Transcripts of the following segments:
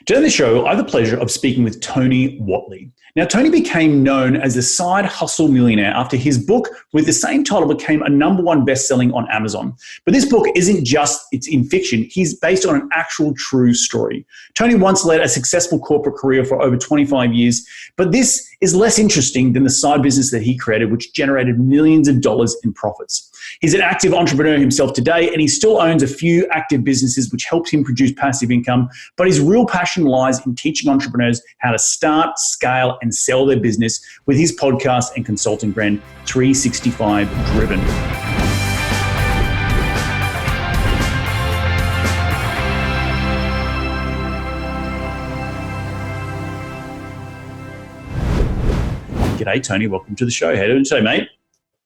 Today on the show, I have the pleasure of speaking with Tony Whatley. Now, Tony became known as the Sidehustle Millionaire after his book with the same title became a #1 best-selling on Amazon. But this book isn't just, it's in fiction. He's based on an actual true story. Tony once led a successful corporate career for over 25 years, but this is less interesting than the side business that he created, which generated millions of dollars in profits. He's an active entrepreneur himself today, and he still owns a few active businesses which helped him produce passive income, but his real passion lies in teaching entrepreneurs how to start, scale, and sell their business with his podcast and consulting brand, 365 Driven. G'day, Tony. Welcome to the show. How are you doing today, mate?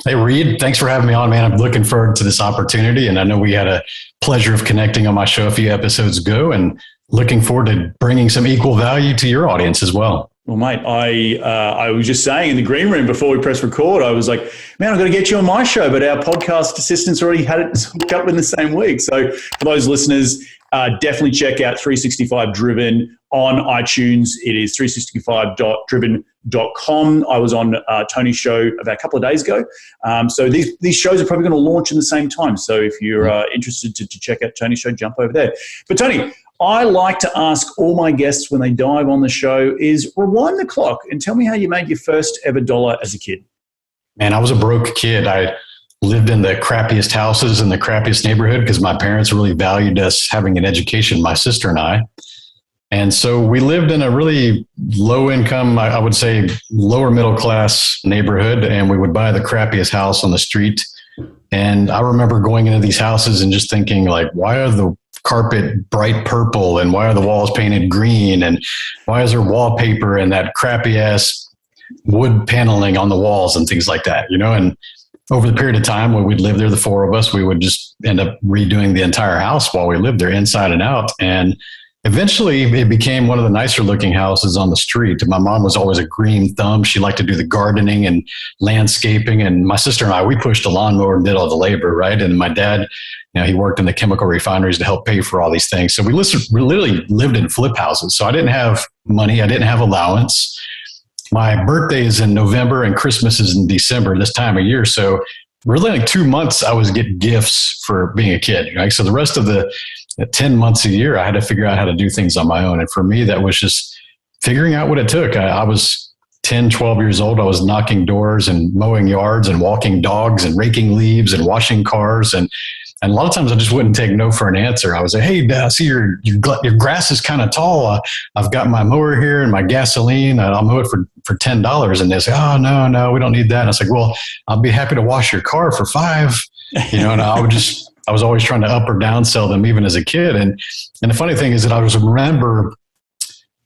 Hey, Reed. Thanks for having me on, man. I'm looking forward to this opportunity, and I know we had a pleasure of connecting on my show a few episodes ago, and looking forward to bringing some equal value to your audience as well. Well, mate, I was just saying in the green room before we press record, I was like, man, I've got to get you on my show, but our podcast assistants already had it hooked up in the same week. So for those listeners, definitely check out 365 Driven on iTunes. It is 365.driven.com. I was on Tony's show about a couple of days ago. So these shows are probably going to launch in the same time. So if you're interested to check out Tony's show, jump over there. But Tony, I like to ask all my guests when they dive on the show is rewind the clock and tell me how you made your first ever dollar as a kid. Man, I was a broke kid. I lived in the crappiest houses in the crappiest neighborhood because my parents really valued us having an education, my sister and I. And so we lived in a really low income, I would say lower middle class neighborhood, and we would buy the crappiest house on the street. And I remember going into these houses and just thinking, like, why are the carpet bright purple, and why are the walls painted green, and why is there wallpaper and that crappy ass wood paneling on the walls and things like that, you know? And over the period of time when we'd live there, the four of us, we would just end up redoing the entire house while we lived there, inside and out. And eventually it became one of the nicer looking houses on the street. My mom was always a green thumb. She liked to do the gardening and landscaping. And my sister and I, we pushed a lawnmower and did all the labor, right? And my dad, you know, he worked in the chemical refineries to help pay for all these things. So we literally lived in flip houses. So I didn't have money. I didn't have allowance. My birthday is in November and Christmas is in December, this time of year. So really like 2 months I was getting gifts for being a kid, right? So the rest of the 10 months a year, I had to figure out how to do things on my own. And for me, that was just figuring out what it took. I was 10, 12 years old. I was knocking doors and mowing yards and walking dogs and raking leaves and washing cars. And a lot of times I just wouldn't take no for an answer. I was like, hey, I see your grass is kind of tall. I've got my mower here and my gasoline. I'll mow it for $10. And they say, oh, no, we don't need that. And I was like, well, I'll be happy to wash your car for $5. You know, and I was always trying to up or down sell them even as a kid. And the funny thing is that remember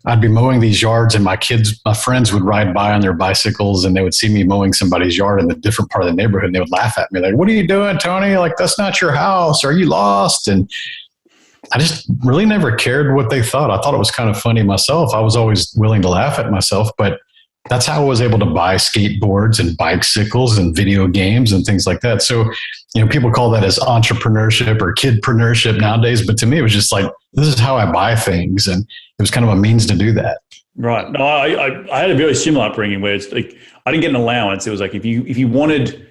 I'd be mowing these yards and my friends would ride by on their bicycles and they would see me mowing somebody's yard in a different part of the neighborhood and they would laugh at me like, what are you doing, Tony? Like, that's not your house. Are you lost? And I just really never cared what they thought. I thought it was kind of funny myself. I was always willing to laugh at myself, but that's how I was able to buy skateboards and bicycles and video games and things like that. So, you know, people call that as entrepreneurship or kidpreneurship nowadays. But to me, it was just like, this is how I buy things. And it was kind of a means to do that. Right. No, I had a very similar upbringing where it's like, I didn't get an allowance. It was like, if you wanted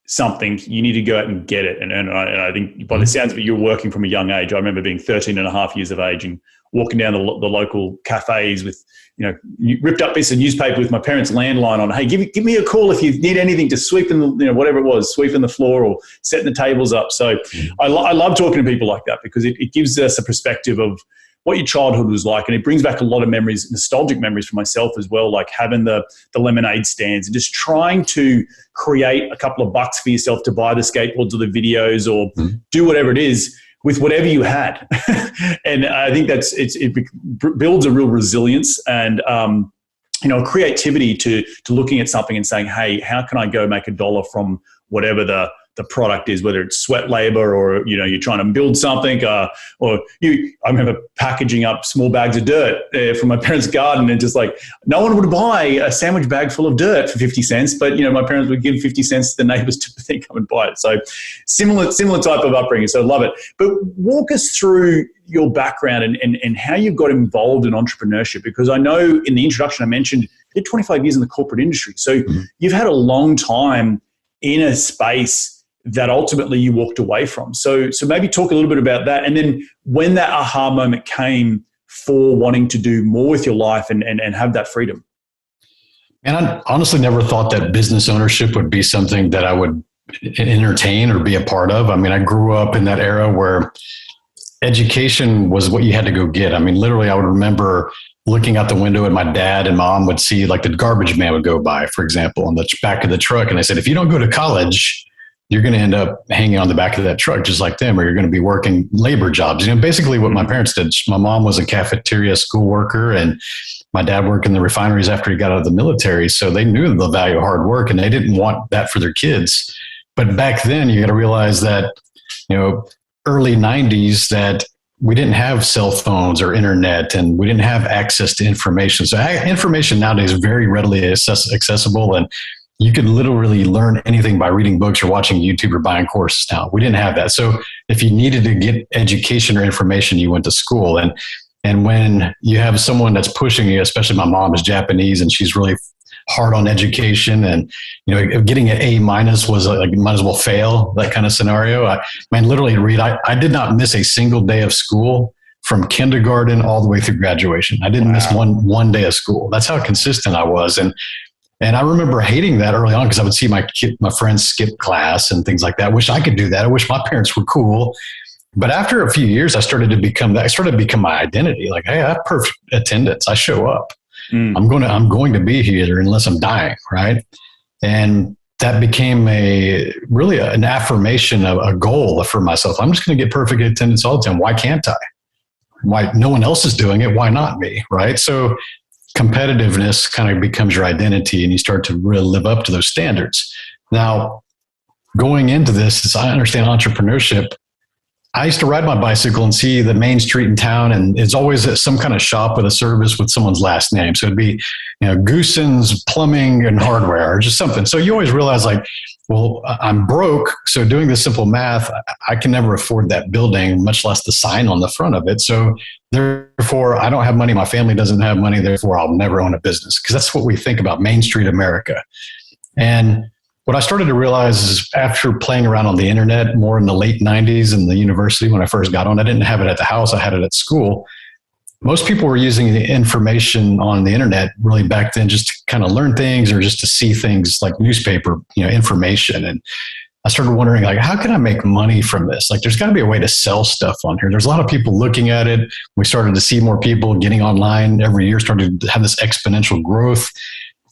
something, you need to go out and get it. And I think by the sounds of it, you're working from a young age. I remember being 13 and a half years of age and walking down the local cafes with, you know, ripped up piece of newspaper with my parents' landline on. Hey, give me a call if you need anything to sweep in the, you know, whatever it was, sweeping the floor or setting the tables up. So I love talking to people like that because it gives us a perspective of what your childhood was like. And it brings back a lot of memories, nostalgic memories for myself as well, like having the lemonade stands and just trying to create a couple of bucks for yourself to buy the skateboards or the videos or do whatever it is with whatever you had. And I think it builds a real resilience and, you know, creativity to looking at something and saying, hey, how can I go make $1 from whatever the the product is, whether it's sweat labor or, you're trying to build something, I remember packaging up small bags of dirt from my parents' garden, and just like, no one would buy a sandwich bag full of dirt for 50 cents, but my parents would give 50 cents to the neighbors to then come and buy it. So similar type of upbringing. So love it. But walk us through your background and how you got involved in entrepreneurship, because I know in the introduction I mentioned you did 25 years in the corporate industry. So you've had a long time in a space that ultimately you walked away from. So maybe talk a little bit about that. And then when that aha moment came for wanting to do more with your life and have that freedom. And I honestly never thought that business ownership would be something that I would entertain or be a part of. I mean, I grew up in that era where education was what you had to go get. I mean, literally, I would remember looking out the window and my dad and mom would see like the garbage man would go by, for example, on the back of the truck. And I said, if you don't go to college, you're going to end up hanging on the back of that truck just like them, or you're going to be working labor jobs. Basically what my parents did. My mom was a cafeteria school worker and my dad worked in the refineries after he got out of the military. So they knew the value of hard work and they didn't want that for their kids. But back then you got to realize that, early 90s, that we didn't have cell phones or internet and we didn't have access to information. So information nowadays is very readily accessible, and you could literally learn anything by reading books or watching YouTube or buying courses now. We didn't have that. So if you needed to get education or information, you went to school. And when you have someone that's pushing you, especially my mom is Japanese and she's really hard on education, and getting an A- was like you might as well fail, that kind of scenario. Literally, Reed, I did not miss a single day of school from kindergarten all the way through graduation. I didn't miss one day of school. That's how consistent I was. And I remember hating that early on because I would see my friends skip class and things like that. I wish I could do that. I wish my parents were cool. But after a few years, I started to become my identity. Like, hey, I have perfect attendance. I show up. I'm going to be here unless I'm dying, right? And that became really an affirmation of a goal for myself. I'm just going to get perfect attendance all the time. Why can't I? Why no one else is doing it? Why not me, right? So competitiveness kind of becomes your identity, and you start to really live up to those standards. Now, going into this, as I understand entrepreneurship, I used to ride my bicycle and see the main street in town, and it's always some kind of shop with a service with someone's last name. So it'd be, Goosen's Plumbing and Hardware or just something. So you always realize like, well, I'm broke. So doing this simple math, I can never afford that building, much less the sign on the front of it. So therefore, I don't have money. My family doesn't have money. Therefore, I'll never own a business, because that's what we think about Main Street America. And what I started to realize is after playing around on the internet more in the late 90s in the university, when I first got on, I didn't have it at the house. I had it at school. Most people were using the information on the internet really back then just to kind of learn things or just to see things like newspaper, information. And I started wondering, like, how can I make money from this? Like, there's got to be a way to sell stuff on here. There's a lot of people looking at it. We started to see more people getting online every year, started to have this exponential growth.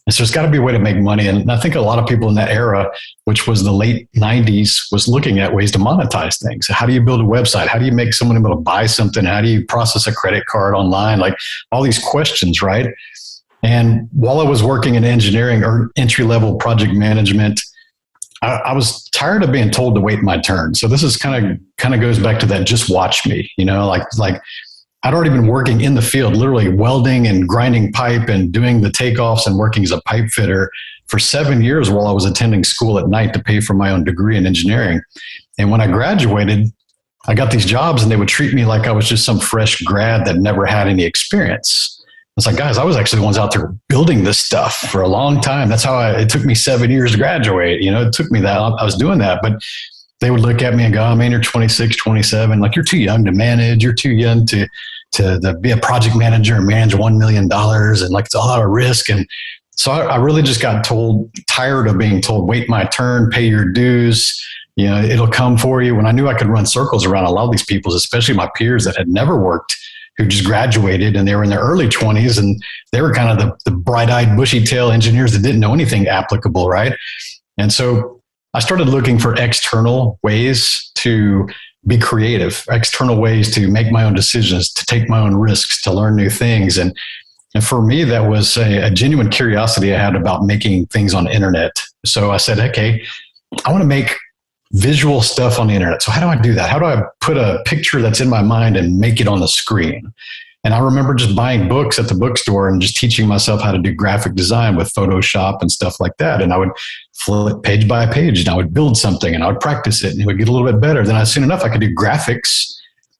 And so there's got to be a way to make money. And I think a lot of people in that era, which was the late 90s, was looking at ways to monetize things. How do you build a website? How do you make someone able to buy something? How do you process a credit card online? Like all these questions, right? And while I was working in engineering or entry-level project management, I was tired of being told to wait my turn. So this is kind of goes back to that just watch me, like I'd already been working in the field, literally welding and grinding pipe and doing the takeoffs and working as a pipe fitter for 7 years while I was attending school at night to pay for my own degree in engineering. And when I graduated, I got these jobs and they would treat me like I was just some fresh grad that never had any experience. It's like, guys, I was actually the ones out there building this stuff for a long time. That's how it took me 7 years to graduate. It took me that. I was doing that, but they would look at me and go, I mean, you're 26, 27. Like, you're too young to manage. You're too young to be a project manager and manage $1 million. And like, it's a lot of risk. And so I really just got tired of being told, wait my turn, pay your dues. It'll come for you. When I knew I could run circles around a lot of these people, especially my peers that had never worked, who just graduated and they were in their early 20s and they were kind of the bright-eyed, bushy-tail engineers that didn't know anything applicable, right? And so I started looking for external ways to be creative, external ways to make my own decisions, to take my own risks, to learn new things. And for me, that was a genuine curiosity I had about making things on the internet. So I said, okay, I want to make visual stuff on the internet. So how do I do that? How do I put a picture that's in my mind and make it on the screen? And I remember just buying books at the bookstore and just teaching myself how to do graphic design with Photoshop and stuff like that. And I would flip page by page and I would build something and I would practice it and it would get a little bit better. Then soon enough, I could do graphics.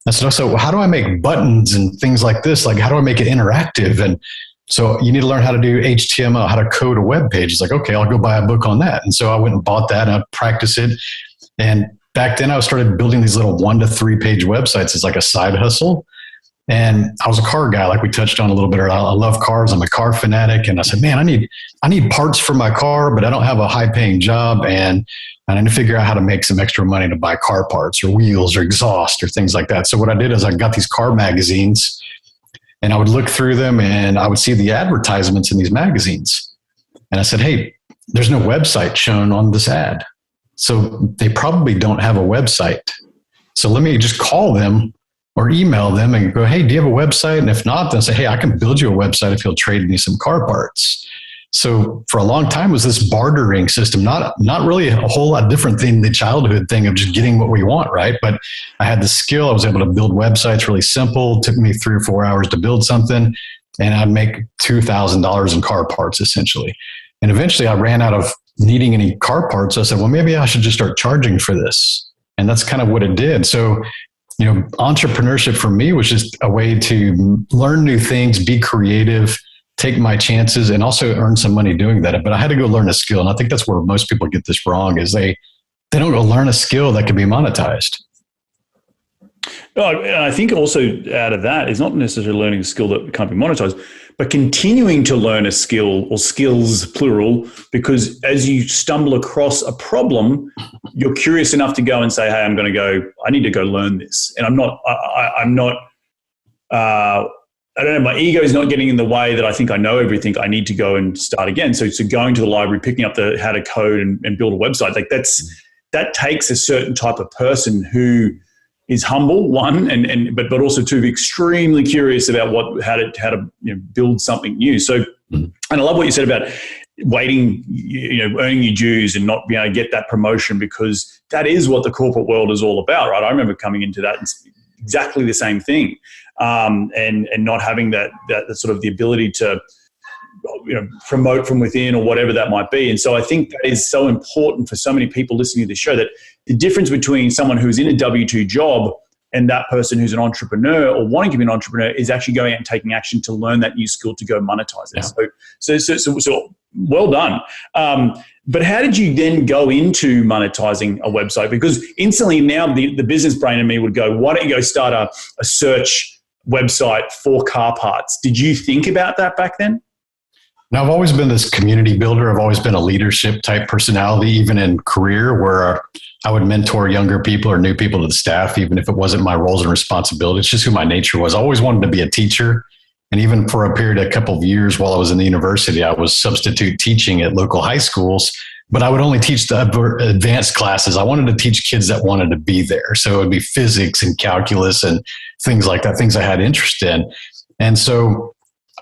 I said, so how do I make buttons and things like this? Like, how do I make it interactive? And so you need to learn how to do HTML, how to code a web page. It's like, okay, I'll go buy a book on that. And so I went and bought that and I practiced it. And back then I started building these little 1 to 3 page websites. It's like a side hustle. And I was a car guy, like we touched on a little bit earlier. I love cars. I'm a car fanatic. And I said, man, I need parts for my car, but I don't have a high paying job. And I need to figure out how to make some extra money to buy car parts or wheels or exhaust or things like that. So what I did is I got these car magazines and I would look through them and I would see the advertisements in these magazines. And I said, hey, there's no website shown on this ad. So they probably don't have a website. So let me just call them or email them and go, hey, do you have a website? And if not, then say, hey, I can build you a website if you'll trade me some car parts. So for a long time was this bartering system, not really a whole lot different than the childhood thing of just getting what we want, right? But I had the skill. I was able to build websites really simple. It took me 3 or 4 hours to build something. And I'd make $2,000 in car parts essentially. And eventually I ran out of needing any car parts. I said, well, maybe I should just start charging for this. And that's kind of what it did. So entrepreneurship for me was just a way to learn new things, be creative, take my chances, and also earn some money doing that. But I had to go learn a skill. And I think that's where most people get this wrong is they don't go learn a skill that can be monetized. I think also out of that is not necessarily learning a skill that can't be monetized, but continuing to learn a skill or skills, plural, because as you stumble across a problem, you're curious enough to go and say, hey, I need to go learn this. And I don't know, my ego is not getting in the way that I think I know everything. I need to go and start again. So going to the library, picking up how to code and build a website, like that takes a certain type of person who is humble, one, but also two, extremely curious about how to build something new. So, and I love what you said about waiting, earning your dues and not being able to get that promotion, because that is what the corporate world is all about, right? I remember coming into that, it's exactly the same thing, and not having that sort of the ability to promote from within or whatever that might be. And so I think that is so important for so many people listening to this show, that the difference between someone who's in a W-2 job and that person who's an entrepreneur or wanting to be an entrepreneur is actually going out and taking action to learn that new skill to go monetize it. Yeah. So well done. But how did you then go into monetizing a website? Because instantly now the business brain in me would go, why don't you go start a search website for car parts? Did you think about that back then? Now, I've always been this community builder. I've always been a leadership type personality, even in career, where I would mentor younger people or new people to the staff, even if it wasn't my roles and responsibilities. It's just who my nature was. I always wanted to be a teacher. And even for a period, a couple of years while I was in the university, I was substitute teaching at local high schools, but I would only teach the advanced classes. I wanted to teach kids that wanted to be there. So it would be physics and calculus and things like that, things I had interest in. And so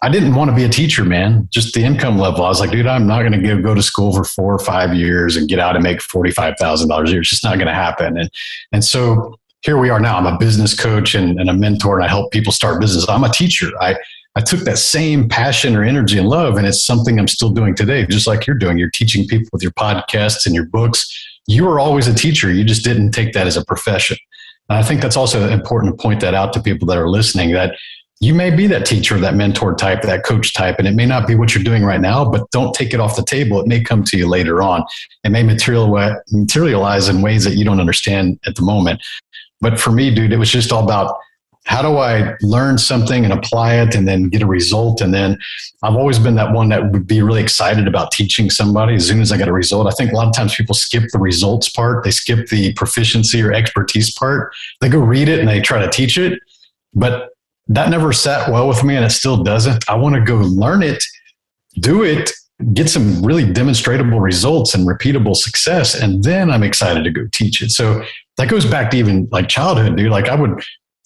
I didn't want to be a teacher, man. Just the income level. I was like, dude, I'm not going to go to school for 4 or 5 years and get out and make $45,000 a year. It's just not going to happen. And so here we are now. I'm a business coach and a mentor, and I help people start business. I'm a teacher. I took that same passion or energy and love, and it's something I'm still doing today, just like you're doing. You're teaching people with your podcasts and your books. You were always a teacher. You just didn't take that as a profession. And I think that's also important to point that out to people that are listening, that you may be that teacher, that mentor type, that coach type, and it may not be what you're doing right now, but don't take it off the table. It may come to you later on. It may materialize in ways that you don't understand at the moment. But for me, dude, it was just all about, how do I learn something and apply it and then get a result? And then I've always been that one that would be really excited about teaching somebody as soon as I get a result. I think a lot of times people skip the results part. They skip the proficiency or expertise part. They go read it and they try to teach it. But that never sat well with me, and it still doesn't. I want to go learn it, do it, get some really demonstrable results and repeatable success, and then I'm excited to go teach it. So that goes back to even like childhood, dude. Like I would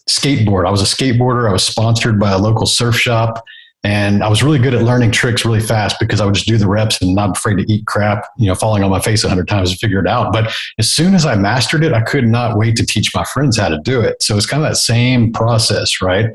skateboard. I was a skateboarder. I was sponsored by a local surf shop, And I was really good at learning tricks really fast because I would just do the reps and not afraid to eat crap, falling on my face 100 times to figure it out. But as soon as I mastered it, I could not wait to teach my friends how to do it. So it's kind of that same process, right?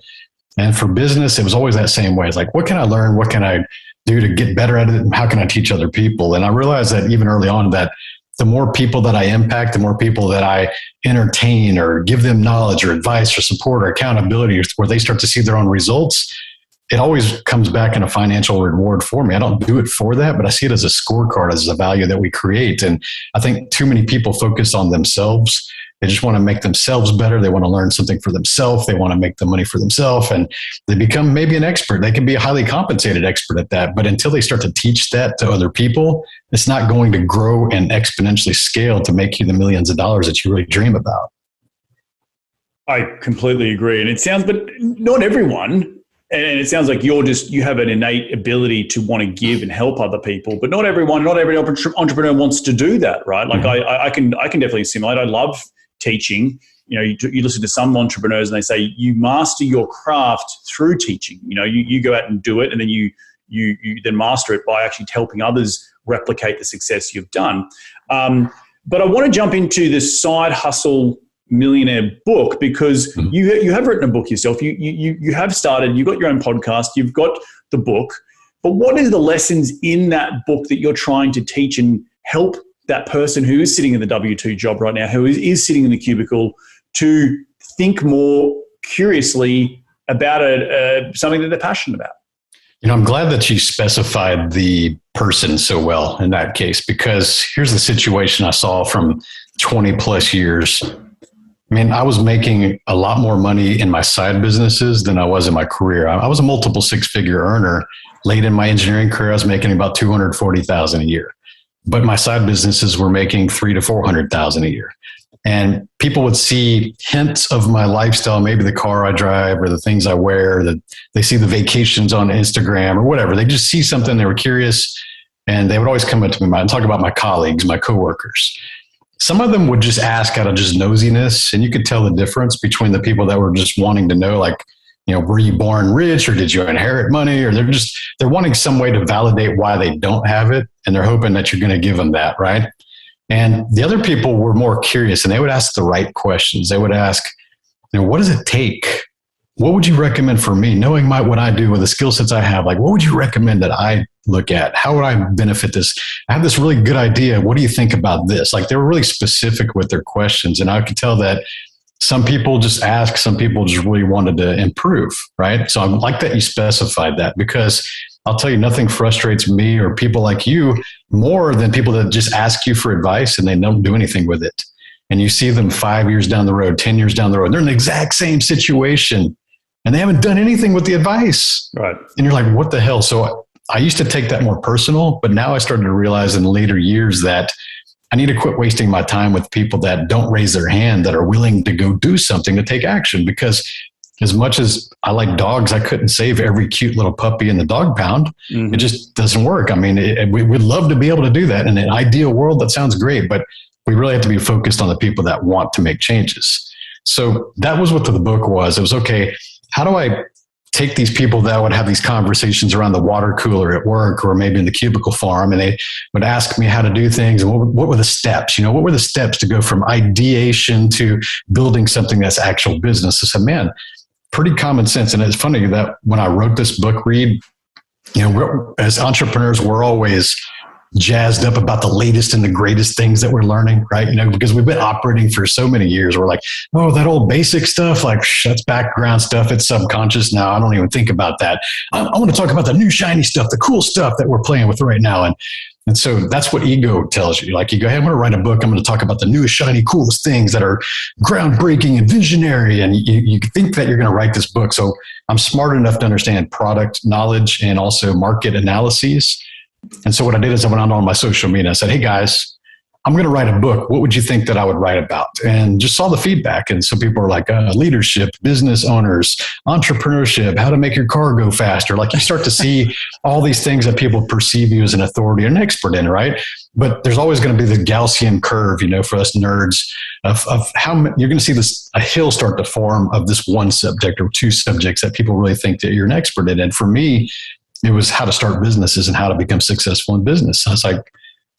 And for business, it was always that same way. It's like, what can I learn? What can I do to get better at it? And how can I teach other people? And I realized that even early on that the more people that I impact, the more people that I entertain or give them knowledge or advice or support or accountability where they start to see their own results, it always comes back in a financial reward for me. I don't do it for that, but I see it as a scorecard, as a value that we create. And I think too many people focus on themselves. They just want to make themselves better. They want to learn something for themselves. They want to make the money for themselves. And they become maybe an expert. They can be a highly compensated expert at that. But until they start to teach that to other people, it's not going to grow and exponentially scale to make you the millions of dollars that you really dream about. I completely agree. And it sounds, but not everyone. And it sounds like you have an innate ability to want to give and help other people, but not every entrepreneur wants to do that, right? Like I can definitely assimilate. I love teaching. You listen to some entrepreneurs and they say you master your craft through teaching. You go out and do it, and then you then master it by actually helping others replicate the success you've done. But I want to jump into the Sidehustle Millionaire book, because you have written a book yourself. You have started, you've got your own podcast, you've got the book, but what are the lessons in that book that you're trying to teach and help that person who is sitting in the W-2 job right now, who is sitting in the cubicle, to think more curiously about something that they're passionate about? I'm glad that you specified the person so well in that case, because here's the situation I saw from 20 plus years. I was making a lot more money in my side businesses than I was in my career. I was a multiple six-figure earner. Late in my engineering career, I was making about $240,000 a year. But my side businesses were making $300,000 to $400,000 a year. And people would see hints of my lifestyle, maybe the car I drive or the things I wear, that they see the vacations on Instagram or whatever. They just see something, they were curious, and they would always come up to me and talk about my colleagues, my coworkers. Some of them would just ask out of just nosiness, and you could tell the difference between the people that were just wanting to know, like, were you born rich, or did you inherit money? Or they're wanting some way to validate why they don't have it, and they're hoping that you're going to give them that, right? And the other people were more curious, and they would ask the right questions. They would ask, what does it take? What would you recommend for me? Knowing what I do with the skill sets I have, like, what would you recommend that I look at? How would I benefit this? I have this really good idea. What do you think about this? Like, they were really specific with their questions. And I could tell that some people just ask, some people just really wanted to improve, right? So I like that you specified that, because I'll tell you, nothing frustrates me or people like you more than people that just ask you for advice and they don't do anything with it. And you see them 5 years down the road, 10 years down the road, and they're in the exact same situation and they haven't done anything with the advice. Right. And you're like, what the hell? So I used to take that more personal, but now I started to realize in later years that I need to quit wasting my time with people that don't raise their hand, that are willing to go do something, to take action. Because as much as I like dogs, I couldn't save every cute little puppy in the dog pound. Mm-hmm. It just doesn't work. We would love to be able to do that. In an ideal world, that sounds great, but we really have to be focused on the people that want to make changes. So that was what the book was. It was, okay, how do I take these people that would have these conversations around the water cooler at work, or maybe in the cubicle farm, and they would ask me how to do things, and what were the steps? What were the steps to go from ideation to building something that's actual business? I said, man, pretty common sense. And it's funny that when I wrote this book, Reed, as entrepreneurs, we're always jazzed up about the latest and the greatest things that we're learning, right? Because we've been operating for so many years. We're like, oh, that old basic stuff, like that's background stuff. It's subconscious now. I don't even think about that. I want to talk about the new shiny stuff, the cool stuff that we're playing with right now. And so that's what ego tells you. Like, you go, hey, I'm going to write a book. I'm going to talk about the newest, shiny, coolest things that are groundbreaking and visionary. And you think that you're going to write this book. So I'm smart enough to understand product knowledge and also market analyses. And so what I did is I went on my social media. I said, hey guys, I'm going to write a book. What would you think that I would write about? And just saw the feedback. And so people are like, leadership, business owners, entrepreneurship, how to make your car go faster. Like you start to see all these things that people perceive you as an authority or an expert in, right? But there's always going to be the Gaussian curve, for us nerds of how you're going to see a hill start to form of this one subject or two subjects that people really think that you're an expert in. And for me, it was how to start businesses and how to become successful in business. I was like,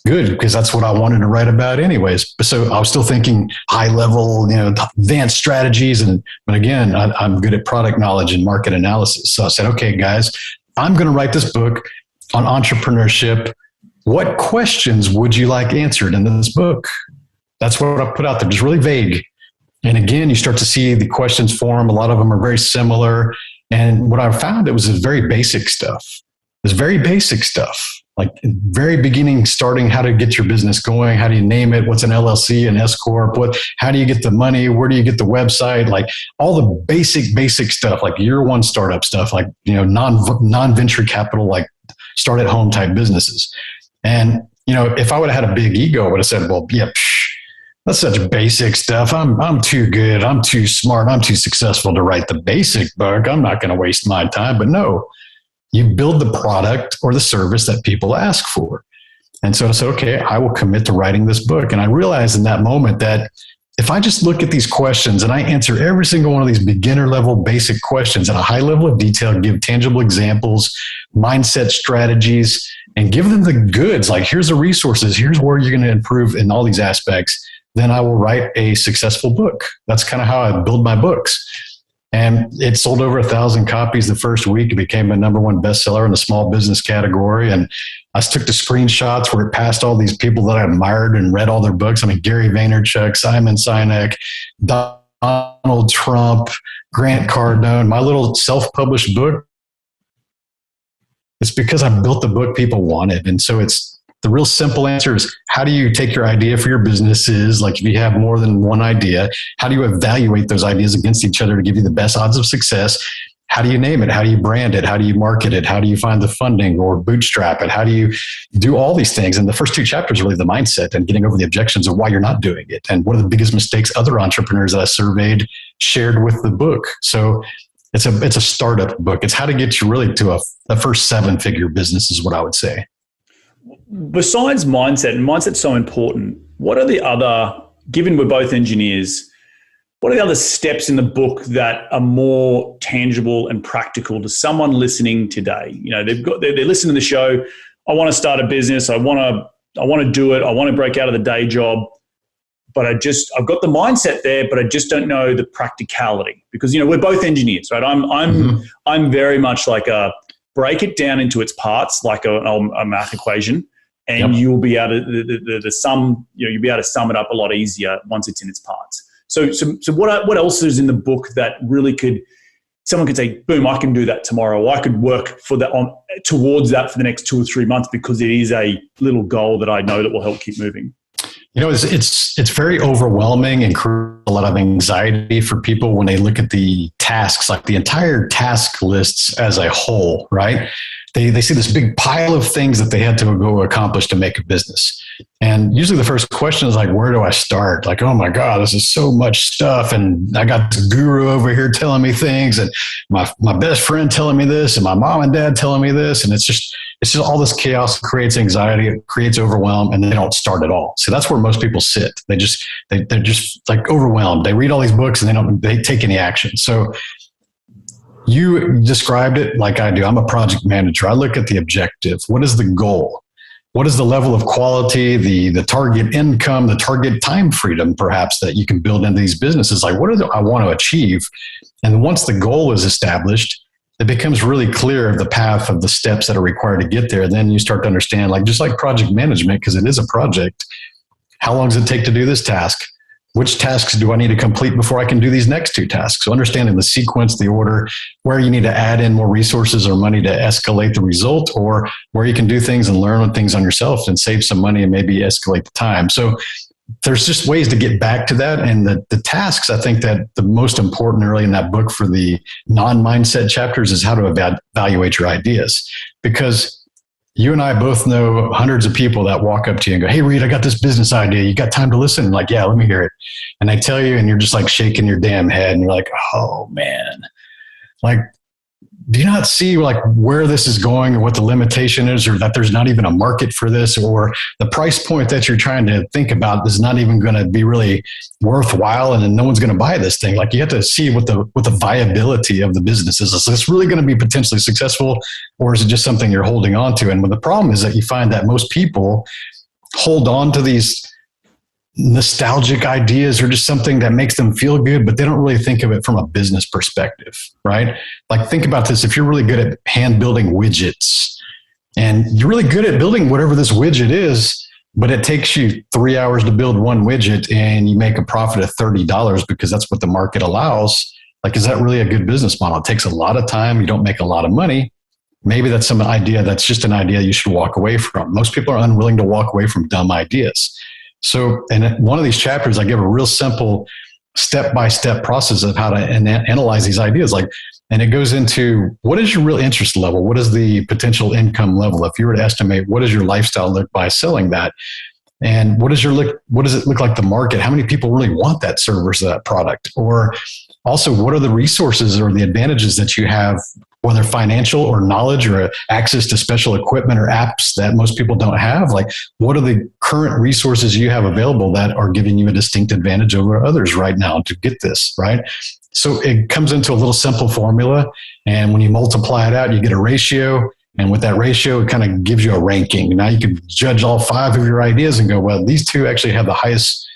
good, because that's what I wanted to write about anyways. So I was still thinking high level, advanced strategies. But again, I'm good at product knowledge and market analysis. So I said, okay, guys, I'm going to write this book on entrepreneurship. What questions would you like answered in this book? That's what I put out there, just really vague. And again, you start to see the questions form. A lot of them are very similar. And what I found, it was very basic stuff. It's very basic stuff. Like very beginning, starting how to get your business going. How do you name it? What's an LLC, an S Corp? How do you get the money? Where do you get the website? Like all the basic stuff, like year one startup stuff, like, non-venture capital, like start at home type businesses. And, if I would have had a big ego, I would have said, well, yeah, that's such basic stuff. I'm too good. I'm too smart. I'm too successful to write the basic book. I'm not going to waste my time. But no. You build the product or the service that people ask for. And so I said, okay, I will commit to writing this book. And I realized in that moment that if I just look at these questions and I answer every single one of these beginner level basic questions at a high level of detail, give tangible examples, mindset strategies, and give them the goods, like here's the resources, here's where you're going to improve in all these aspects, then I will write a successful book. That's kind of how I build my books. And it sold over 1,000 copies the first week. It became a #1 bestseller in the small business category. And I took the screenshots where it passed all these people that I admired and read all their books. I mean, Gary Vaynerchuk, Simon Sinek, Donald Trump, Grant Cardone, my little self-published book. It's because I built the book people wanted. And so the real simple answer is, how do you take your idea for your businesses? Like if you have more than one idea, how do you evaluate those ideas against each other to give you the best odds of success? How do you name it? How do you brand it? How do you market it? How do you find the funding or bootstrap it? How do you do all these things? And the first 2 chapters are really the mindset and getting over the objections of why you're not doing it. And one of the biggest mistakes other entrepreneurs that I surveyed shared with the book. So it's a startup book. It's how to get you really to a first 7-figure business is what I would say. Besides mindset, and mindset's so important, what are the other, given we're both engineers, what are the other steps in the book that are more tangible and practical to someone listening today? They're listening to the show. I want to start a business. I want to do it. I want to break out of the day job, but I've got the mindset there, but I just don't know the practicality because, we're both engineers, right? I'm very much like break it down into its parts, like a math equation. And you'll be able to the sum. You'll be able to sum it up a lot easier once it's in its parts. So what else is in the book that really someone could say, boom, I can do that tomorrow. Or I could work towards that for the next 2 or 3 months because it is a little goal that I know that will help keep moving. It's very overwhelming and creates a lot of anxiety for people when they look at the tasks, like the entire task lists as a whole, right? They see this big pile of things that they had to go accomplish to make a business. And usually the first question is like, where do I start? Like, oh my God, this is so much stuff. And I got this guru over here telling me things and my best friend telling me this and my mom and dad telling me this. And it's just all this chaos creates anxiety, it creates overwhelm, and they don't start at all. So that's where most people sit. They're just like overwhelmed. They read all these books and they take any action. So you described it like I do. I'm a project manager. I look at the objective. What is the goal? What is the level of quality, the target income, the target time freedom, perhaps, that you can build into these businesses? Like, what do I want to achieve? And once the goal is established, it becomes really clear the path of the steps that are required to get there. Then you start to understand, like, just like project management, because it is a project, how long does it take to do this task? Which tasks do I need to complete before I can do these next 2 tasks? So understanding the sequence, the order, where you need to add in more resources or money to escalate the result, or where you can do things and learn things on yourself and save some money and maybe escalate the time. So there's just ways to get back to that. And the tasks, I think that the most important early in that book for the non-mindset chapters is how to evaluate your ideas. Because you and I both know hundreds of people that walk up to you and go, "Hey, Reed, I got this business idea. You got time to listen?" And like, "Yeah, let me hear it." And they tell you, and you're just like shaking your damn head, and you're like, "Oh man, like, do you not see like where this is going and what the limitation is, or that there's not even a market for this, or the price point that you're trying to think about is not even going to be really worthwhile, and then no one's going to buy this thing." Like, you have to see what the viability of the business is. Is this really going to be potentially successful, or is it just something you're holding on to? And the problem is that you find that most people hold on to these nostalgic ideas or just something that makes them feel good, but they don't really think of it from a business perspective, right? Like, think about this. If you're really good at hand building widgets and you're really good at building whatever this widget is, but it takes you 3 hours to build one widget and you make a profit of $30 because that's what the market allows. Like, is that really a good business model? It takes a lot of time. You don't make a lot of money. Maybe that's some idea that's just an idea you should walk away from. Most people are unwilling to walk away from dumb ideas. So in one of these chapters, I give a real simple step-by-step process of how to analyze these ideas. And it goes into, what is your real interest level? What is the potential income level? If you were to estimate, what does your lifestyle look by selling that? And what does it look like the market? How many people really want that service or that product? Or also, what are the resources or the advantages that you have, whether financial or knowledge or access to special equipment or apps that most people don't have? Like, what are the current resources you have available that are giving you a distinct advantage over others right now to get this, right? So it comes into a little simple formula. And when you multiply it out, you get a ratio. And with that ratio, it kind of gives you a ranking. Now you can judge all 5 of your ideas and go, well, these 2 actually have the highest,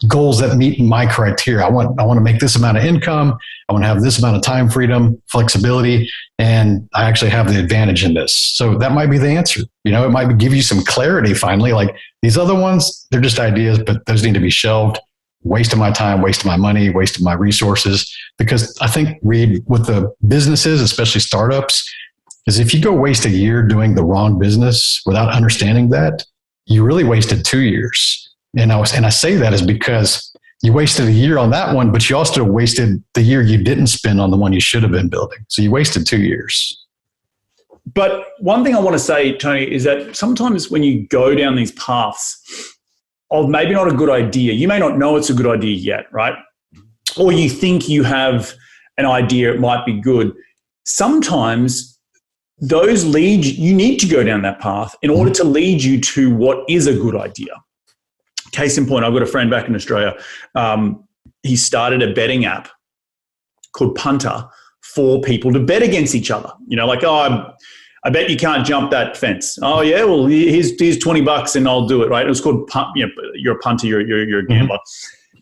goals that meet my criteria. I want to make this amount of income. I want to have this amount of time freedom, flexibility, and I actually have the advantage in this. So that might be the answer. It might give you some clarity finally. Like, these other ones, they're just ideas, but those need to be shelved. Waste of my time, waste of my money, waste of my resources. Because I think, Reed, with the businesses, especially startups, is if you go waste a year doing the wrong business without understanding that, you really wasted 2 years. And I say that is because you wasted a year on that one, but you also wasted the year you didn't spend on the one you should have been building. So you wasted 2 years. But one thing I want to say, Tony, is that sometimes when you go down these paths of maybe not a good idea, you may not know it's a good idea yet, right? Or you think you have an idea, it might be good. Sometimes those you need to go down that path in order to lead you to what is a good idea. Case in point, I've got a friend back in Australia. He started a betting app called Punter for people to bet against each other. I bet you can't jump that fence. Oh yeah, well here's $20 and I'll do it. Right? It was called you're a punter, you're a gambler,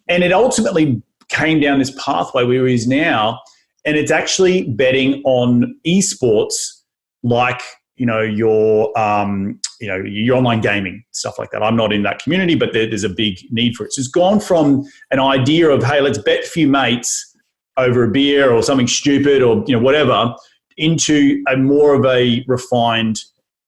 and it ultimately came down this pathway where he is now, and it's actually betting on esports like your online gaming, stuff like that. I'm not in that community, but there's a big need for it. So it's gone from an idea of, hey, let's bet a few mates over a beer or something stupid or whatever, into a more of a refined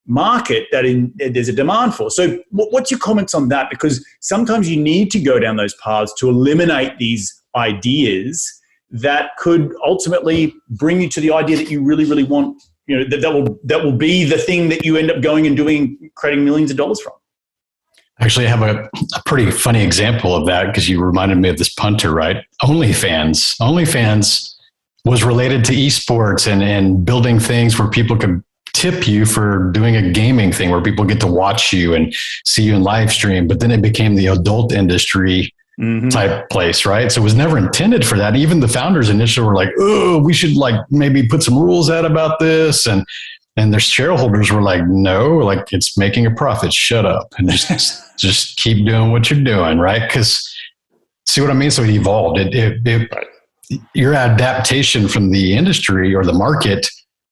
market that there's a demand for. So what's your comments on that? Because sometimes you need to go down those paths to eliminate these ideas that could ultimately bring you to the idea that you really, really want. That will be the thing that you end up going and doing, creating millions of dollars from. Actually, I have a pretty funny example of that because you reminded me of this punter, right? OnlyFans was related to esports and building things where people could tip you for doing a gaming thing where people get to watch you and see you in live stream. But then it became the adult industry type place, right? So it was never intended for that. Even the founders initially were like, oh, we should maybe put some rules out about this. And their shareholders were like, no, it's making a profit. Shut up. And just keep doing what you're doing, right? Because see what I mean? So it evolved. Your adaptation from the industry or the market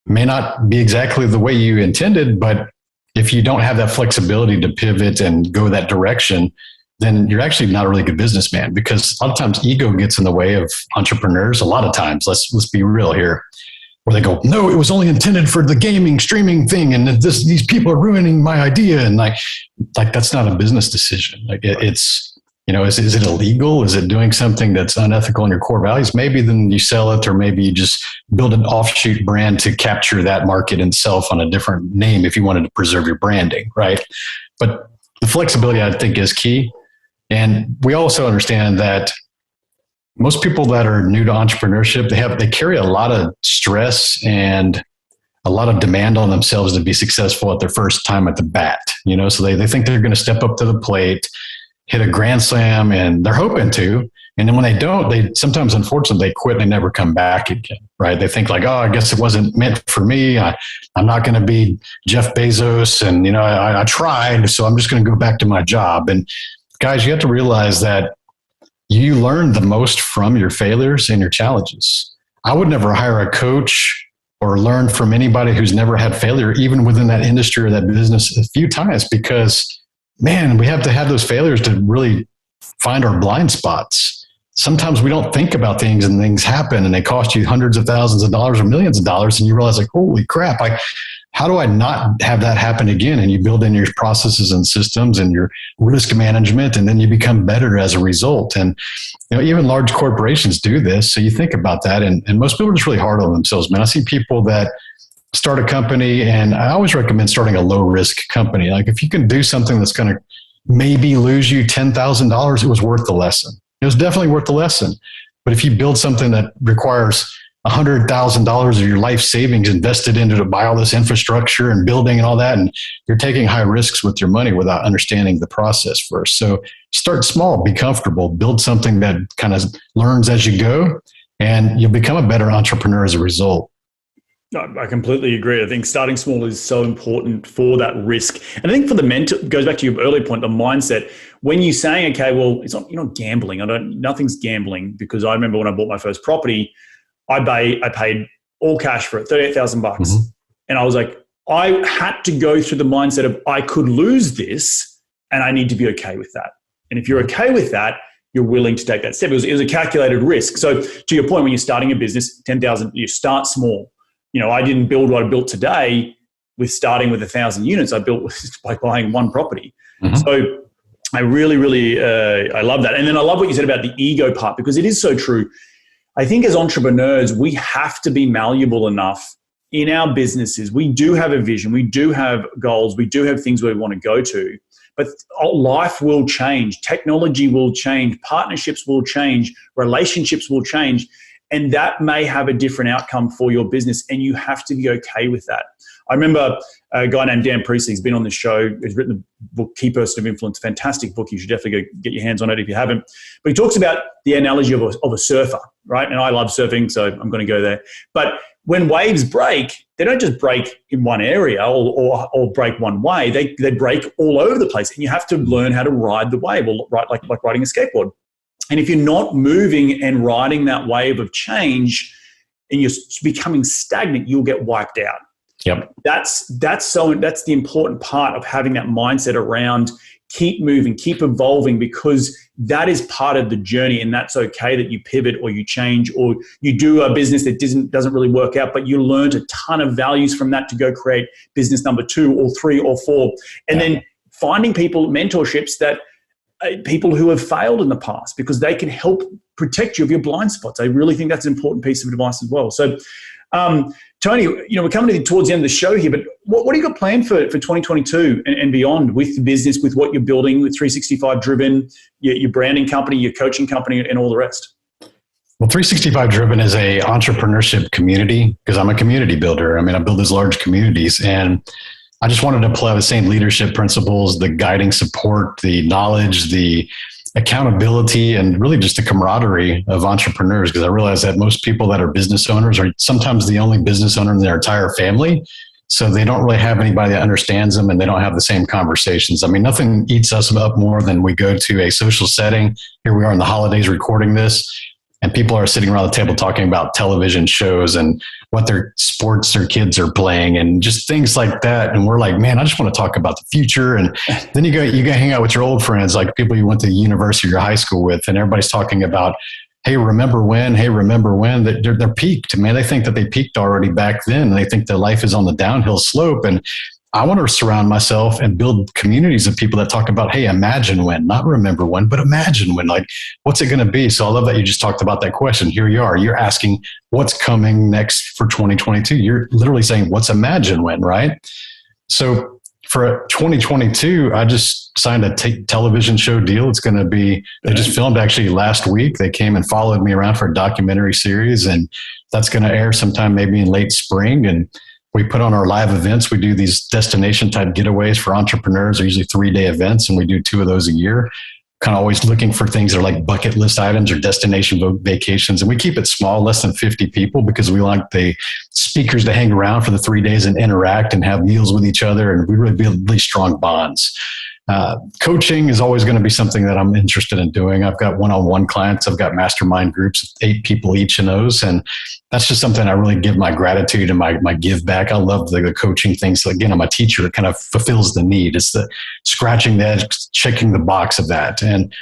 may not be exactly the way you intended, but if you don't have that flexibility to pivot and go that direction, then you're actually not a really good businessman, because a lot of times ego gets in the way of entrepreneurs. A lot of times, let's be real here, where they go, no, it was only intended for the gaming streaming thing. And these people are ruining my idea. And like that's not a business decision. It's Is it illegal? Is it doing something that's unethical in your core values? Maybe then you sell it, or maybe you just build an offshoot brand to capture that market itself on a different name if you wanted to preserve your branding, right? But the flexibility, I think, is key. And we also understand that most people that are new to entrepreneurship, they carry a lot of stress and a lot of demand on themselves to be successful at their first time at the bat. So they think they're going to step up to the plate, hit a grand slam, and they're hoping to. And then when they don't, they sometimes, unfortunately, they quit and they never come back again, right? They think like, oh, I guess it wasn't meant for me. I'm not going to be Jeff Bezos. And, I tried, so I'm just going to go back to my job. And guys, you have to realize that you learn the most from your failures and your challenges. I would never hire a coach or learn from anybody who's never had failure, even within that industry or that business, a few times, because man, we have to have those failures to really find our blind spots. Sometimes we don't think about things and things happen and they cost you hundreds of thousands of dollars or millions of dollars. And you realize like, holy crap, how do I not have that happen again? And you build in your processes and systems and your risk management, and then you become better as a result. And even large corporations do this. So you think about that. And most people are just really hard on themselves, man. I see people that start a company, and I always recommend starting a low risk company. Like if you can do something that's going to maybe lose you $10,000, it was worth the lesson. It was definitely worth the lesson. But if you build something that requires $100,000 of your life savings invested into to buy all this infrastructure and building and all that, and you're taking high risks with your money without understanding the process first. So start small, be comfortable, build something that kind of learns as you go, and you'll become a better entrepreneur as a result. I completely agree. I think starting small is so important for that risk. And I think for the mental, goes back to your earlier point, the mindset. When you're saying, okay, well, it's not, you're not gambling. Nothing's gambling, because I remember when I bought my first property, I paid all cash for it, $38,000. Mm-hmm. And I was like, I had to go through the mindset of I could lose this and I need to be okay with that. And if you're okay with that, you're willing to take that step. It was a calculated risk. So to your point, when you're starting a business, 10,000, you start small. I didn't build what I built today with starting with 1,000 units. I built by buying one property. Mm-hmm. So I really, really, I love that. And then I love what you said about the ego part, because it is so true. I think as entrepreneurs, we have to be malleable enough in our businesses. We do have a vision. We do have goals. We do have things where we want to go to. But life will change. Technology will change. Partnerships will change. Relationships will change. And that may have a different outcome for your business. And you have to be okay with that. I remember a guy named Dan Priestley. He's been on the show. He's written the book, Key Person of Influence. Fantastic book. You should definitely go get your hands on it if you haven't. But he talks about the analogy of a surfer, right? And I love surfing, so I'm going to go there. But when waves break, they don't just break in one area or break one way. They break all over the place. And you have to learn how to ride the wave, or like riding a skateboard. And if you're not moving and riding that wave of change and you're becoming stagnant, you'll get wiped out. Yep. That's the important part of having that mindset around keep moving, keep evolving, because that is part of the journey. And that's okay that you pivot or you change or you do a business that doesn't really work out, but you learned a ton of values from that to go create business number 2 or 3 or 4. And then finding mentorships that people who have failed in the past, because they can help protect you of your blind spots. I really think that's an important piece of advice as well. So, Tony, we're coming towards the end of the show here, but what do you got planned for 2022 and beyond with the business, with what you're building, with 365 Driven, your branding company, your coaching company, and all the rest? Well, 365 Driven is a entrepreneurship community, because I'm a community builder. I mean, I build these large communities, and I just wanted to apply the same leadership principles, the guiding support, the knowledge, the accountability, and really just the camaraderie of entrepreneurs, because I realize that most people that are business owners are sometimes the only business owner in their entire family. So they don't really have anybody that understands them, and they don't have the same conversations. I mean, nothing eats us up more than we go to a social setting. Here we are in the holidays recording this, and people are sitting around the table talking about television shows and what their sports their kids are playing and just things like that. And we're like, man, I just want to talk about the future. And then you go hang out with your old friends, like people you went to university or high school with, and everybody's talking about, hey, remember when? They're peaked. Man, they think that they peaked already back then. And they think their life is on the downhill slope. And I want to surround myself and build communities of people that talk about, hey, imagine when, not remember when, but imagine when, like, what's it going to be? So I love that you just talked about that question. Here you are, you're asking what's coming next for 2022. You're literally saying, what's imagine when, right? So for 2022, I just signed a television show deal. It's going to be, they just filmed actually last week. They came and followed me around for a documentary series, and that's going to air sometime maybe in late spring. And we put on our live events. We do these destination type getaways for entrepreneurs. They're usually 3-day events, and we do 2 of those a year. Kind of always looking for things that are like bucket list items or destination vacations. And we keep it small, less than 50 people, because we like the speakers to hang around for the 3 days and interact and have meals with each other. And we really build really strong bonds. Coaching is always going to be something that I'm interested in doing. I've got one-on-one clients. I've got mastermind groups of 8 people each in those. And that's just something I really give my gratitude and my give back. I love the coaching things. So again, I'm a teacher. It kind of fulfills the need. It's the scratching the edge, checking the box of that. And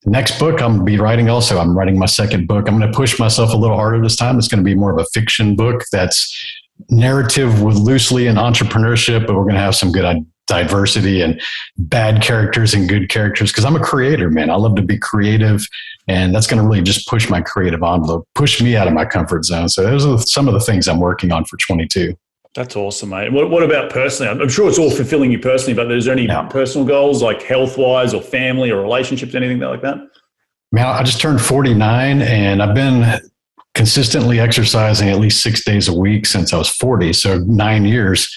next book I'm going to be writing also. I'm writing my second book. I'm going to push myself a little harder this time. It's going to be more of a fiction book that's narrative with loosely in entrepreneurship, but we're going to have some good diversity and bad characters and good characters, because I'm a creator, man. I love to be creative, and that's going to really just push my creative envelope, push me out of my comfort zone. So those are some of the things I'm working on for 22. That's awesome, mate. What about personally? I'm sure it's all fulfilling you personally, but is there any personal goals, like health-wise or family or relationships, anything like that? Man, I just turned 49, and I've been consistently exercising at least 6 days a week since I was 40, so 9 years.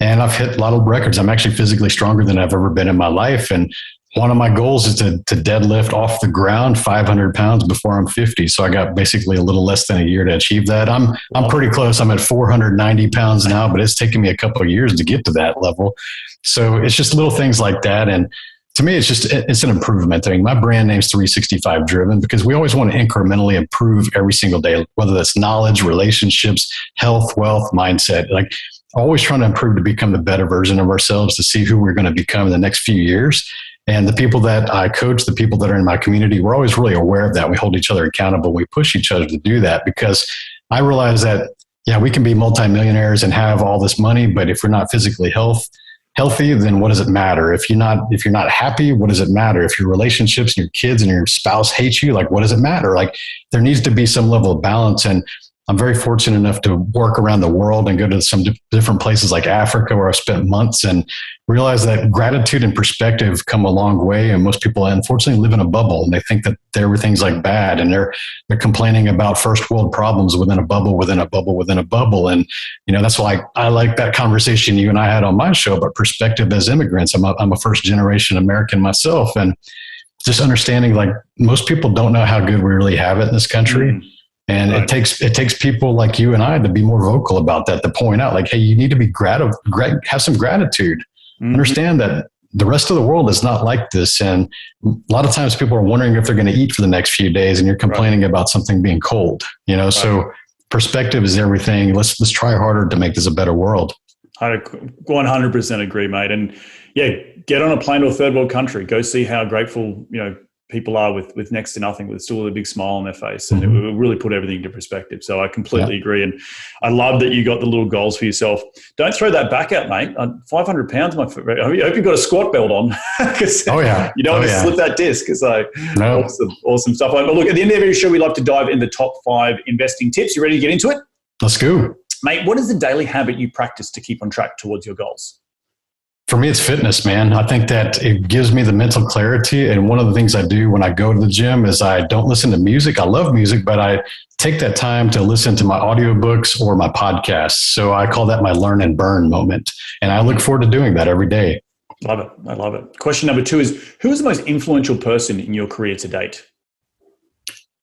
And I've hit a lot of records. I'm actually physically stronger than I've ever been in my life. And one of my goals is to deadlift off the ground 500 pounds before I'm 50. So I got basically a little less than a year to achieve that. I'm pretty close. I'm at 490 pounds now, but it's taken me a couple of years to get to that level. So it's just little things like that. And to me, it's an improvement thing. My brand name's 365 Driven, because we always want to incrementally improve every single day, whether that's knowledge, relationships, health, wealth, mindset. Like, always trying to improve to become the better version of ourselves, to see who we're going to become in the next few years. And the people that I coach, the people that are in my community, we're always really aware of that. We hold each other accountable. We push each other to do that, because I realize that, we can be multimillionaires and have all this money, but if we're not physically healthy, then what does it matter? If you're not happy, what does it matter? If your relationships and your kids and your spouse hate you, like, what does it matter? Like, there needs to be some level of balance. And I'm very fortunate enough to work around the world and go to some different places like Africa, where I've spent months, and realize that gratitude and perspective come a long way. And most people, unfortunately, live in a bubble, and they think that everything's like bad, and they're complaining about first world problems within a bubble, within a bubble, within a bubble. And, that's why I like that conversation you and I had on my show about perspective as immigrants. I'm a first generation American myself, and just understanding, like, most people don't know how good we really have it in this country. Mm-hmm. And right. It takes people like you and I to be more vocal about that, to point out, like, hey, you need to be have some gratitude. Mm-hmm. Understand that the rest of the world is not like this. And a lot of times people are wondering if they're going to eat for the next few days, and you're complaining about something being cold, Right. So perspective is everything. Let's try harder to make this a better world. I 100% agree, mate. And get on a plane to a third world country, go see how grateful, people are with next to nothing, with still a big smile on their face. And it will really put everything into perspective. So I completely agree. And I love that you got the little goals for yourself. Don't throw that back out, mate. 500 pounds, I hope you've got a squat belt on. You don't want to slip that disc. It's like awesome stuff. Well, look, at the end of every show, we like to dive in the top 5 investing tips. You ready to get into it? Let's go. Mate, what is the daily habit you practice to keep on track towards your goals? For me, it's fitness, man. I think that it gives me the mental clarity. And one of the things I do when I go to the gym is I don't listen to music. I love music, but I take that time to listen to my audiobooks or my podcasts. So I call that my learn and burn moment. And I look forward to doing that every day. Love it. I love it. Question number 2 is, who is the most influential person in your career to date?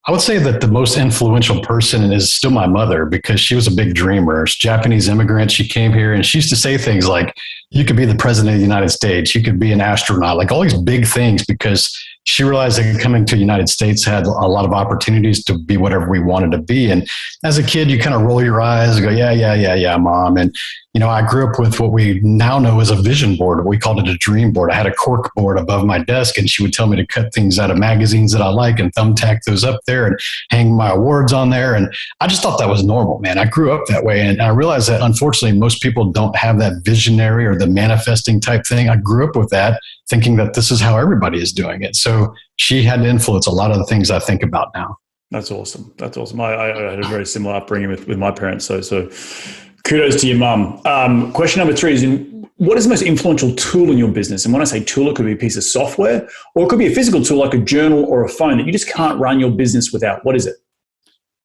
I would say that the most influential person is still my mother, because she was a big dreamer. She's a Japanese immigrant. She came here and she used to say things like, you could be the president of the United States. You could be an astronaut, like all these big things, because she realized that coming to the United States had a lot of opportunities to be whatever we wanted to be. And as a kid, you kind of roll your eyes and go, yeah, mom. And, I grew up with what we now know as a vision board. We called it a dream board. I had a cork board above my desk, and she would tell me to cut things out of magazines that I like and thumbtack those up there and hang my awards on there. And I just thought that was normal, man. I grew up that way. And I realized that unfortunately, most people don't have that visionary or the manifesting type thing. I grew up with that, thinking that this is how everybody is doing it. So she had to influence a lot of the things I think about now. That's awesome. I had a very similar upbringing with my parents. So kudos to your mum. Question number 3 is, what is the most influential tool in your business? And when I say tool, it could be a piece of software, or it could be a physical tool like a journal or a phone that you just can't run your business without. What is it?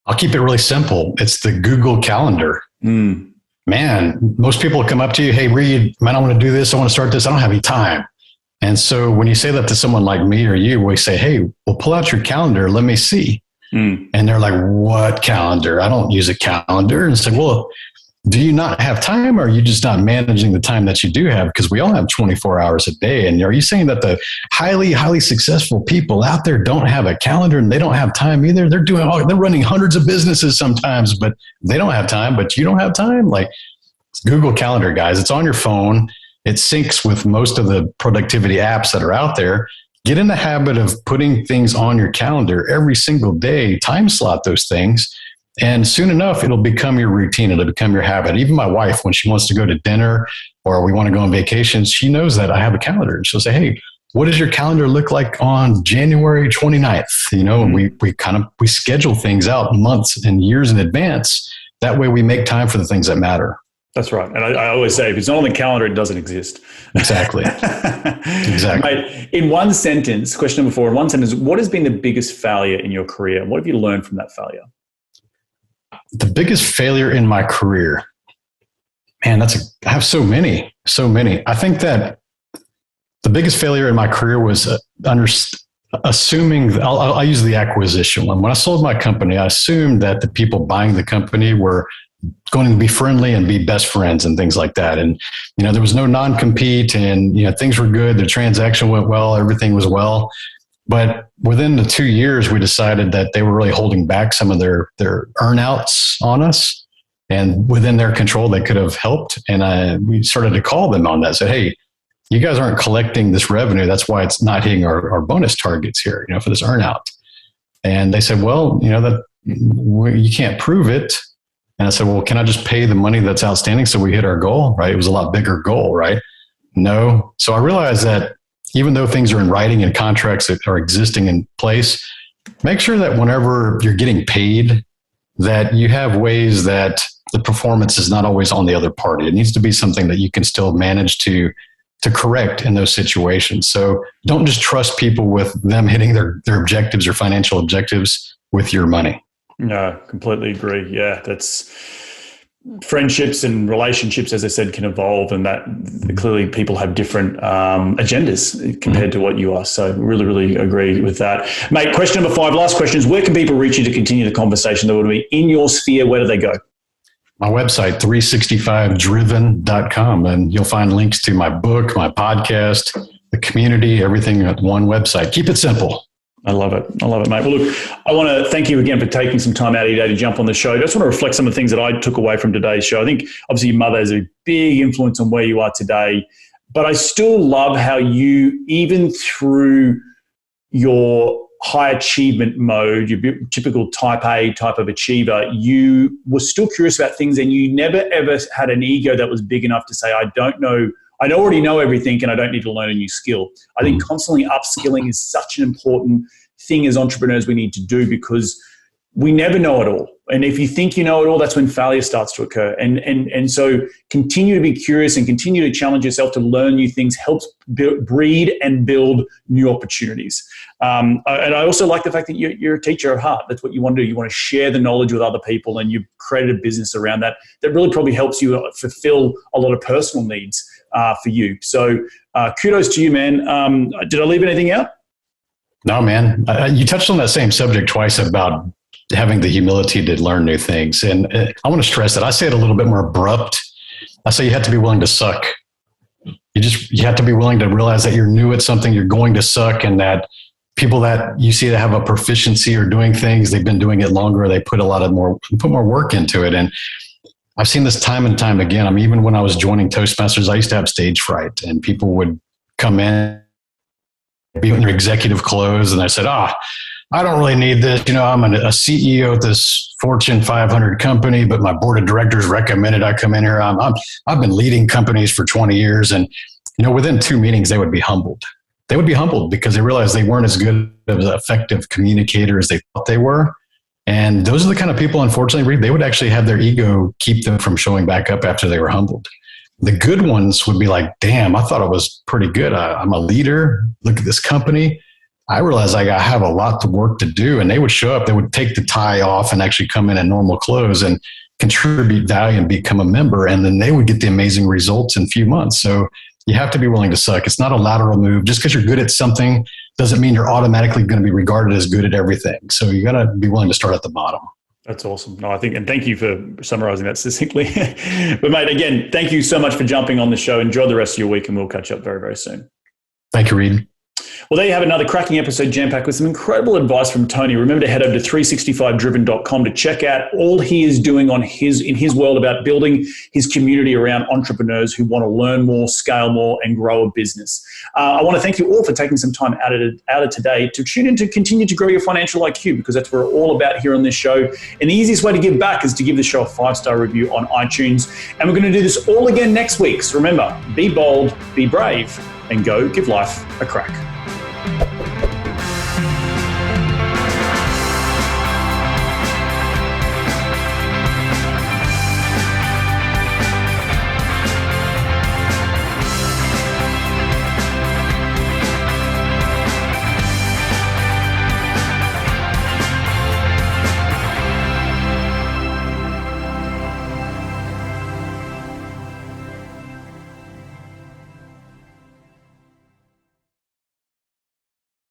I'll keep it really simple. It's the Google Calendar. Man, most people come up to you, hey, Reed, man, I want to do this. I want to start this. I don't have any time. And so when you say that to someone like me or you, we say, hey, well, pull out your calendar. Let me see. And they're like, what calendar? I don't use a calendar. And it's like, well, do you not have time, or are you just not managing the time that you do have? Because we all have 24 hours a day. And are you saying that the highly, highly successful people out there don't have a calendar and they don't have time either? They're running hundreds of businesses sometimes, but they don't have time, but you don't have time? Like, it's Google Calendar, guys. It's on your phone. It syncs with most of the productivity apps that are out there. Get in the habit of putting things on your calendar every single day, time slot those things. And soon enough, it'll become your routine. It'll become your habit. Even my wife, when she wants to go to dinner or we want to go on vacation, she knows that I have a calendar. And she'll say, hey, what does your calendar look like on January 29th? We schedule things out months and years in advance. That way we make time for the things that matter. That's right. And I always say, if it's not on the calendar, it doesn't exist. Exactly. Exactly. Mate, in one sentence, question number 4, in one sentence, what has been the biggest failure in your career? And what have you learned from that failure? The biggest failure in my career, man, I have so many. I think that the biggest failure in my career was assuming, I'll use the acquisition one. When I sold my company, I assumed that the people buying the company were going to be friendly and be best friends and things like that. And, there was no non-compete and, things were good. The transaction went well. Everything was well. But within the 2 years, we decided that they were really holding back some of their earnouts on us. And within their control, they could have helped. And we started to call them on that. Said, hey, you guys aren't collecting this revenue. That's why it's not hitting our bonus targets here, for this earnout. And they said, well, you can't prove it. And I said, well, can I just pay the money that's outstanding so we hit our goal, right? It was a lot bigger goal, right? No. So I realized that even though things are in writing and contracts that are existing in place, make sure that whenever you're getting paid, that you have ways that the performance is not always on the other party. It needs to be something that you can still manage to correct in those situations. So don't just trust people with them hitting their objectives or financial objectives with your money. No, completely agree. Yeah, that's friendships and relationships, as I said, can evolve, and that clearly people have different agendas compared to what you are. So really, really agree with that. Mate, question number 5, last question is, where can people reach you to continue the conversation that would be in your sphere? Where do they go? My website, 365driven.com, and you'll find links to my book, my podcast, the community, everything at one website. Keep it simple. I love it, mate. Well, look, I want to thank you again for taking some time out of your day to jump on the show. I just want to reflect some of the things that I took away from today's show. I think obviously your mother has a big influence on where you are today, but I still love how you, even through your high achievement mode, your typical type A type of achiever, you were still curious about things, and you never ever had an ego that was big enough to say, I already know everything and I don't need to learn a new skill. I think constantly upskilling is such an important thing as entrepreneurs we need to do, because we never know it all. And if you think you know it all, that's when failure starts to occur. And so continue to be curious and continue to challenge yourself to learn new things helps breed and build new opportunities. And I also like the fact that you're a teacher at heart. That's what you want to do. You want to share the knowledge with other people, and you've created a business around that really probably helps you fulfill a lot of personal needs for you. So kudos to you, man. Did I leave anything out? No, man. You touched on that same subject twice about having the humility to learn new things. And I want to stress that. I say it a little bit more abrupt. I say you have to be willing to suck. You have to be willing to realize that you're new at something, you're going to suck, and that people that you see that have a proficiency or doing things, they've been doing it longer, they put more work into it. And I've seen this time and time again. I mean, even when I was joining Toastmasters, I used to have stage fright, and people would come in, be in their executive clothes, and I said, I don't really need this. I'm a CEO at this Fortune 500 company, but my board of directors recommended I come in here. I've been leading companies for 20 years. And, within 2 meetings, they would be humbled. They would be humbled because they realized they weren't as good of an effective communicator as they thought they were. And those are the kind of people, unfortunately, they would actually have their ego keep them from showing back up after they were humbled. The good ones would be like, damn, I thought I was pretty good. I'm a leader. Look at this company. I realized I have a lot of work to do. And they would show up, they would take the tie off and actually come in normal clothes and contribute value and become a member. And then they would get the amazing results in a few months. So you have to be willing to suck. It's not a lateral move. Just because you're good at something doesn't mean you're automatically going to be regarded as good at everything. So you got to be willing to start at the bottom. That's awesome. No, I think, and thank you for summarizing that succinctly. But mate, again, thank you so much for jumping on the show. Enjoy the rest of your week, and we'll catch up very, very soon. Thank you, Reed. Well, there you have another cracking episode jam-packed with some incredible advice from Tony. Remember to head over to 365driven.com to check out all he is doing in his world about building his community around entrepreneurs who want to learn more, scale more, and grow a business. I want to thank you all for taking some time out of today to tune in to continue to grow your financial IQ, because that's what we're all about here on this show. And the easiest way to give back is to give the show a 5-star review on iTunes. And we're going to do this all again next week. So remember, be bold, be brave, and go give life a crack.